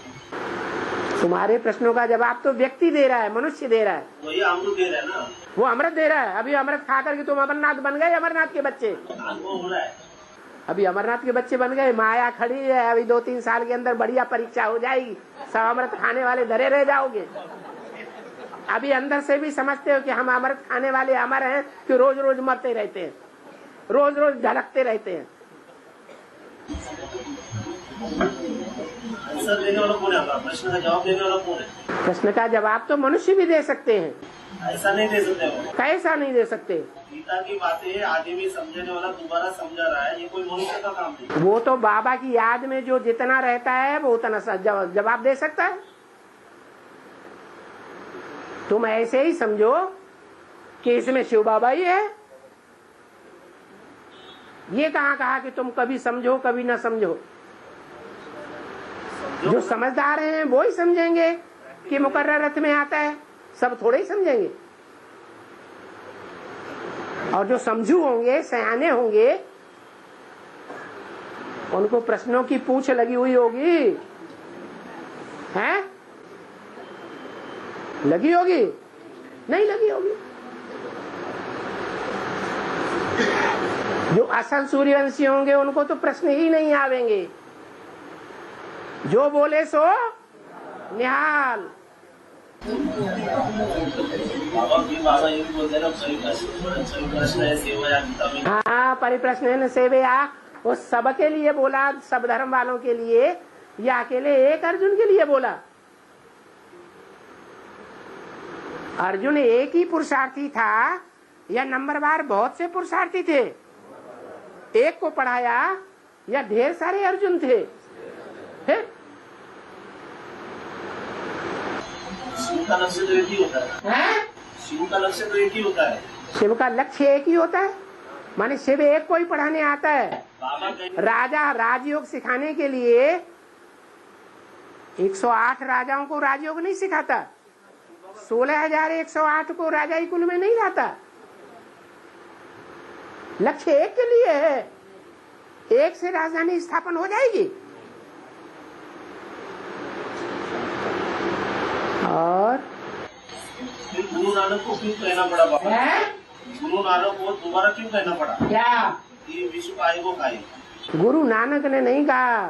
तुम्हारे प्रश्नों का जवाब तो व्यक्ति दे रहा है, मनुष्य दे रहा है। वही अमृत दे रहा है ना, वो अमृत दे रहा है। अभी अमृत खा करके तुम अमरनाथ बन गए, अमरनाथ के बच्चे। अनुभव हो रहा है। अभी अमरनाथ के बच्चे बन गए, माया खड़ी है, अभी 2-3 साल के अंदर बढ़िया परीक्षा हो जाएगी, सब अमृत खाने वाले धरे रह जाओगे। अभी अंदर से भी समझते हो कि हम अमृत खाने वाले अमर हैं कि रोज रोज मरते रहते हैं, रोज रोज ढलकते रहते हैं। आंसर देने वाला कौन है? आपका प्रश्न का जवाब देने वाला कौन है? प्रश्न का जवाब तो मनुष्य भी दे सकते हैं। ऐसा नहीं दे सकते वो। कैसा नहीं दे सकते? गीता की बातें आदमी समझने वाला दोबारा समझा रहा है, ये कोई मनुष्य का काम नहीं। वो तो बाबा की याद में जो जितना रहता है वो उतना जवाब दे सकता है। तुम ऐसे ही समझो कि इसमें शिव बाबा ही है। ये कहा कि तुम कभी समझो कभी ना समझो। जो समझदार हैं वो ही समझेंगे कि मुकर्रर रथ में आता है, सब थोड़े ही समझेंगे। और जो समझू होंगे, सयाने होंगे, उनको प्रश्नों की पूछ लगी हुई होगी, हैं? लगी होगी? नहीं लगी होगी। जो असल सूर्यवंशी होंगे उनको तो प्रश्न ही नहीं आवेंगे, जो बोले सो निहाल। बाबा ये भी बोलते हैं ना, परिप्रश्न है सेवया गीता में। हाँ, परिप्रश्न है न सेवया, वो सबके लिए बोला, सब धर्म वालों के लिए, या अकेले एक अर्जुन के लिए बोला? अर्जुन एक ही पुरुषार्थी था या नंबरवार बहुत से पुरुषार्थी थे? एक को पढ़ाया या ढेर सारे अर्जुन थे? शिव का लक्ष्य तो एक ही होता है। शिव का लक्ष्य तो एक ही होता है। शिव का लक्ष्य एक ही होता है, माने शिव एक को ही पढ़ाने आता है। राजा राजयोग सिखाने के लिए 108 राजाओं को राजयोग नहीं सिखाता, 16,108 को राजाई कुल में नहीं लाता। लक्ष्य एक के लिए है, एक से राजधानी स्थापन हो जाएगी। और गुरु नानक को क्यों कहना पड़ा बाबा? गुरु नानक को दोबारा क्यों कहना पड़ा? क्या कि विश्व आएगो खाए? गुरु नानक ने नहीं कहा।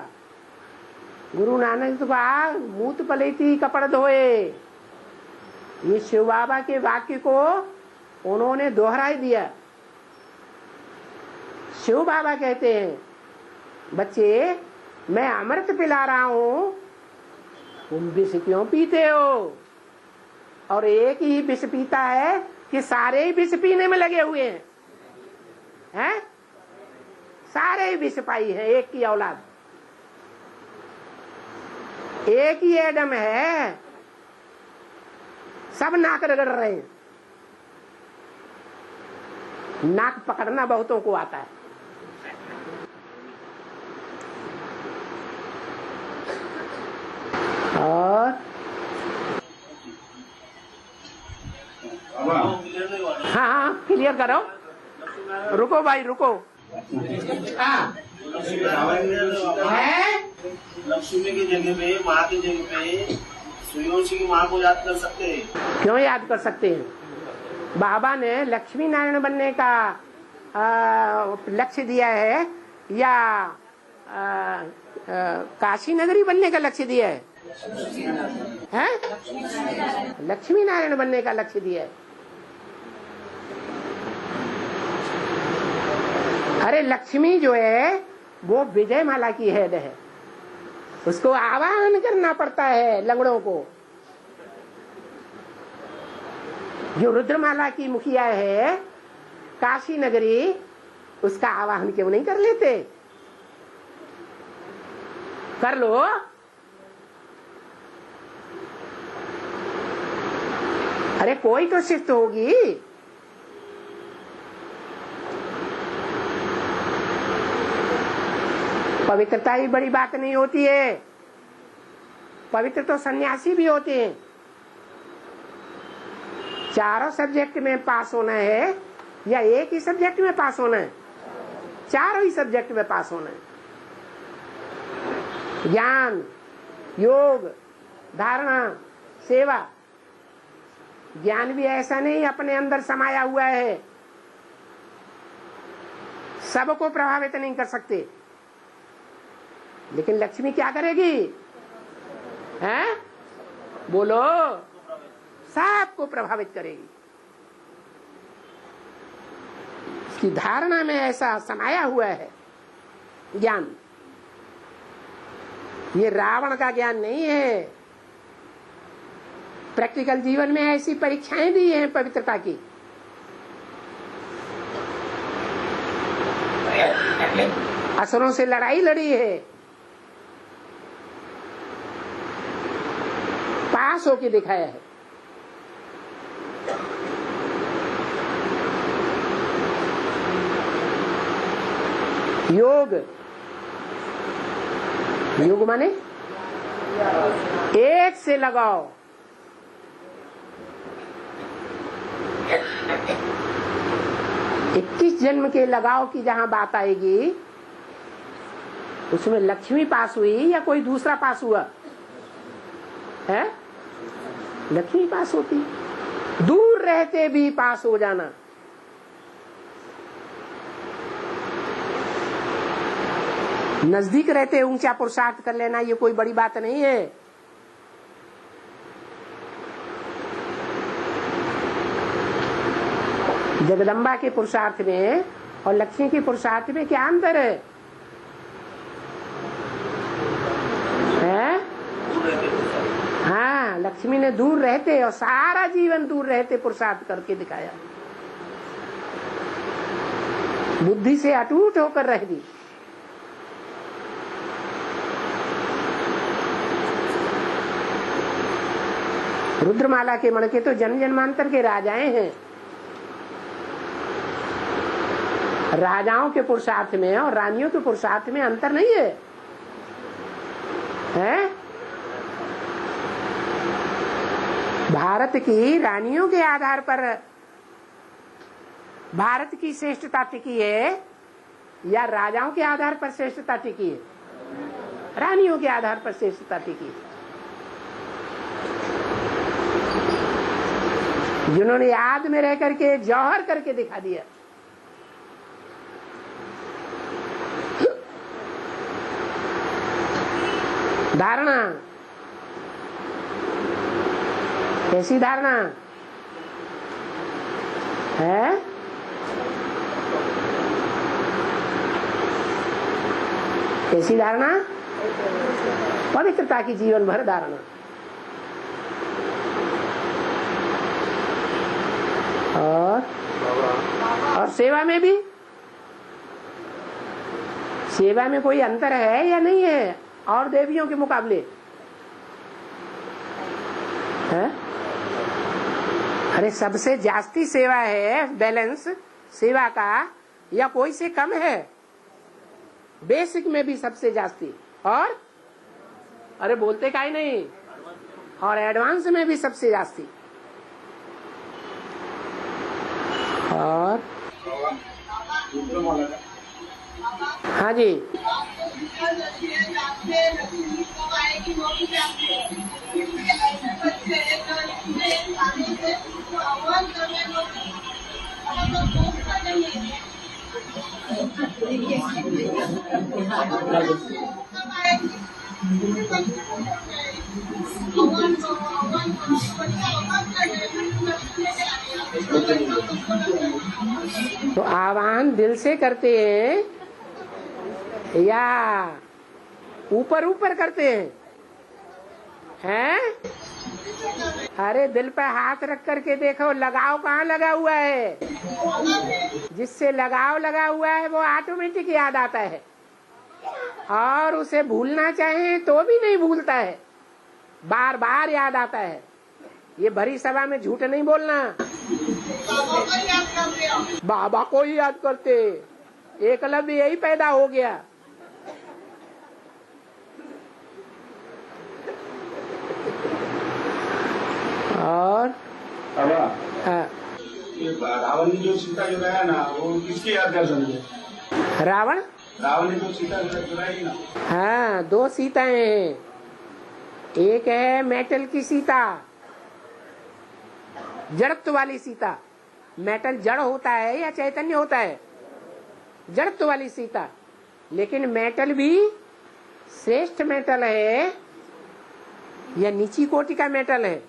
गुरु नानक तो कहा मूत पलेती कपड़ धोए। ये शिव बाबा के वाक्य को उन्होंने दोहराई दिया। शिव बाबा कहते हैं, बच्चे मैं अमृत पिला रहा हूं, तुम विष क्यों पीते हो? और एक ही विष पीता है कि सारे ही विष पीने में लगे हुए हैं? सारे ही विष पाई है, एक की औलाद, एक ही एडम है, सब नाक रगड़ रहे हैं। नाक पकड़ना बहुतों को आता है। और हाँ क्लियर करो, रुको भाई रुको। लक्ष्मी की जगह पे, माँ की जगह पे सूर्यवंशी की माँ को याद कर सकते हैं। क्यों याद कर सकते हैं? बाबा ने लक्ष्मी नारायण बनने का लक्ष्य दिया है या काशी नगरी बनने का लक्ष्य दिया है? लक्ष्मी नारायण बनने का लक्ष्य दिया है। अरे लक्ष्मी जो है वो विजय माला की हेड है, उसको आवाहन करना पड़ता है लंगड़ों को। जो रुद्रमाला की मुखिया है काशी नगरी, उसका आवाहन क्यों नहीं कर लेते? कर लो। अरे कोई तो शिफ्ट होगी। पवित्रता ही बड़ी बात नहीं होती है, पवित्र तो सन्यासी भी होते हैं। चारों सब्जेक्ट में पास होना है या एक ही सब्जेक्ट में पास होना है? चारों ही सब्जेक्ट में पास होना है। ज्ञान, योग, धारणा, सेवा। ज्ञान भी ऐसा नहीं अपने अंदर समाया हुआ है, सबको प्रभावित नहीं कर सकते, लेकिन लक्ष्मी क्या करेगी? हैं? बोलो, सबको प्रभावित करेगी। इसकी धारणा में ऐसा समाया हुआ है ज्ञान। ये रावण का ज्ञान नहीं है। प्रैक्टिकल जीवन में ऐसी परीक्षाएं दी हैं पवित्रता की। असुरों से लड़ाई लड़ी है, पास होके दिखाया है। योग, योग माने एक से लगाओ। इक्कीस जन्म के लगाव की जहां बात आएगी, उसमें लक्ष्मी पास हुई या कोई दूसरा पास हुआ है? लक्ष्मी पास होती। दूर रहते भी पास हो जाना। नजदीक रहते ऊंचा पुरुषार्थ कर लेना, ये कोई बड़ी बात नहीं है। जगदम्बा के पुरुषार्थ में और लक्ष्मी के पुरुषार्थ में क्या अंतर है? हाँ, लक्ष्मी ने दूर रहते और सारा जीवन दूर रहते पुरुषार्थ करके दिखाया। बुद्धि से अटूट होकर रह दी। रुद्रमाला के मणके तो जन्म जन्मांतर के राजाएं हैं। राजाओं के पुरुषार्थ में और रानियों के पुरुषार्थ में अंतर नहीं है, हैं? भारत की रानियों के आधार पर भारत की श्रेष्ठता टिकी है या राजाओं के आधार पर श्रेष्ठता टिकी है? रानियों के आधार पर श्रेष्ठता टिकी है। जिन्होंने याद में रह करके जौहर करके दिखा दिया। धारणा कैसी धारणा है? कैसी धारणा? पवित्रता की जीवन भर धारणा। और सेवा में भी, सेवा में कोई अंतर है या नहीं है और देवियों के मुकाबले? है? अरे सबसे जास्ती सेवा है, बैलेंस सेवा का, या कोई से कम है? बेसिक में भी सबसे जास्ती, और अरे बोलते काहे नहीं, और एडवांस में भी सबसे जास्ती। और हाँ जी, तो आह्वान दिल से करते हैं या ऊपर ऊपर करते हैं? हैं? अरे दिल पे हाथ रख करके देखो, लगाव कहाँ लगा हुआ है? जिससे लगाव लगा हुआ है वो ऑटोमेटिक याद आता है, और उसे भूलना चाहे तो भी नहीं भूलता है, बार बार याद आता है। ये भरी सभा में झूठ नहीं बोलना। बाबा को ही याद करते, एकलव्य यही पैदा हो गया। और रावण ने जो सीता चुराया ना, वो किसकी यादगार समझे? रावण ने जो सीता चुराई ना, हाँ, दो सीताएं हैं। एक है मेटल की सीता, जड़त्व वाली सीता। मेटल जड़ होता है या चैतन्य होता है? जड़त्व वाली सीता। लेकिन मेटल भी श्रेष्ठ मेटल है या नीची कोटि का मेटल है?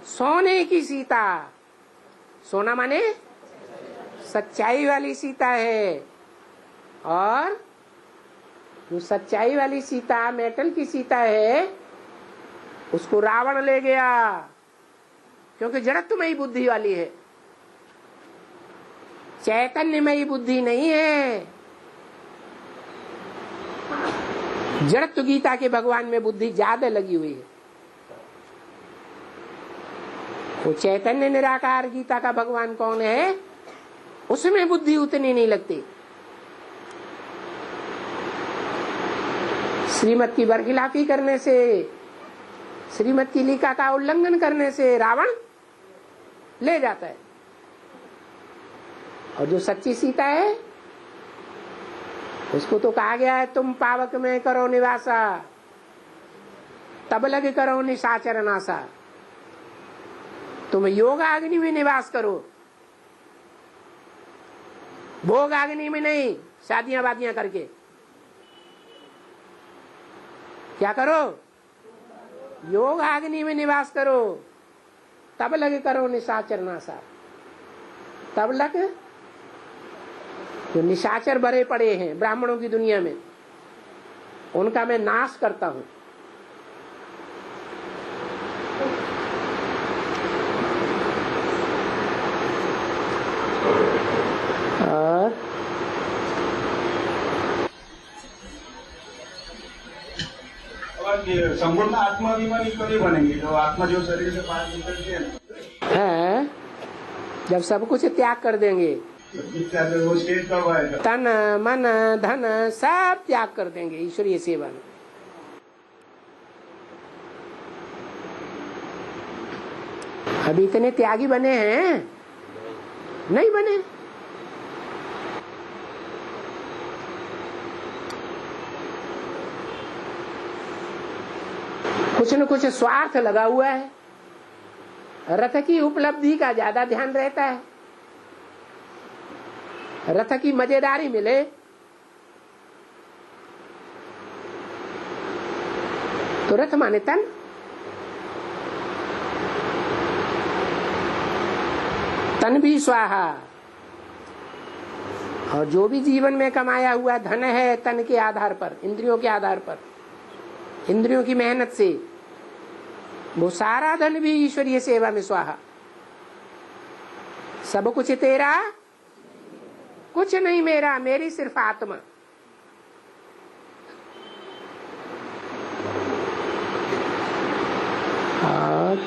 सोने की सीता। सोना माने सच्चाई वाली सीता है। और जो सच्चाई वाली सीता मेटल की सीता है उसको रावण ले गया, क्योंकि जड़त्वमयी बुद्धि वाली है, चैतन्यमयी बुद्धि नहीं है। जड़त्व गीता के भगवान में बुद्धि ज्यादा लगी हुई है। वो चैतन्य निराकार गीता का भगवान कौन है, उसमें बुद्धि उतनी नहीं लगती। श्रीमत की बरखिलाफी करने से, श्रीमत की लिखा का उल्लंघन करने से रावण ले जाता है। और जो सच्ची सीता है उसको तो कहा गया है तुम पावक में करो निवासा, तब लग करो निशाचर नासा। तुम योग अग्नि में निवास करो, भोग अग्नि में नहीं, शादियां वादियां करके। क्या करो? योग अग्नि में निवास करो, तब लगे करो निशाचर नासा। तब लग जो निशाचर भरे पड़े हैं ब्राह्मणों की दुनिया में, उनका मैं नाश करता हूं। और संपूर्ण आत्माभिमानी कभी बनेंगे? जो आत्मा जो शरीर से बाहर निकलती है, जब सब कुछ त्याग कर देंगे, वो स्टेज कब आएगा? तन मन धन सब त्याग कर देंगे ईश्वरीय सेवा में। अभी इतने त्यागी बने हैं? नहीं बने। कुछ न कुछ स्वार्थ लगा हुआ है। रथ की उपलब्धि का ज्यादा ध्यान रहता है, रथ की मजेदारी मिले। तो रथ माने तन, तन भी स्वाहा। और जो भी जीवन में कमाया हुआ धन है तन के आधार पर, इंद्रियों के आधार पर, इंद्रियों की मेहनत से, वो सारा धन भी ईश्वरीय सेवा में स्वाहा। सब कुछ तेरा, कुछ नहीं मेरा, मेरी सिर्फ आत्मा। और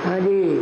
हाँ जी,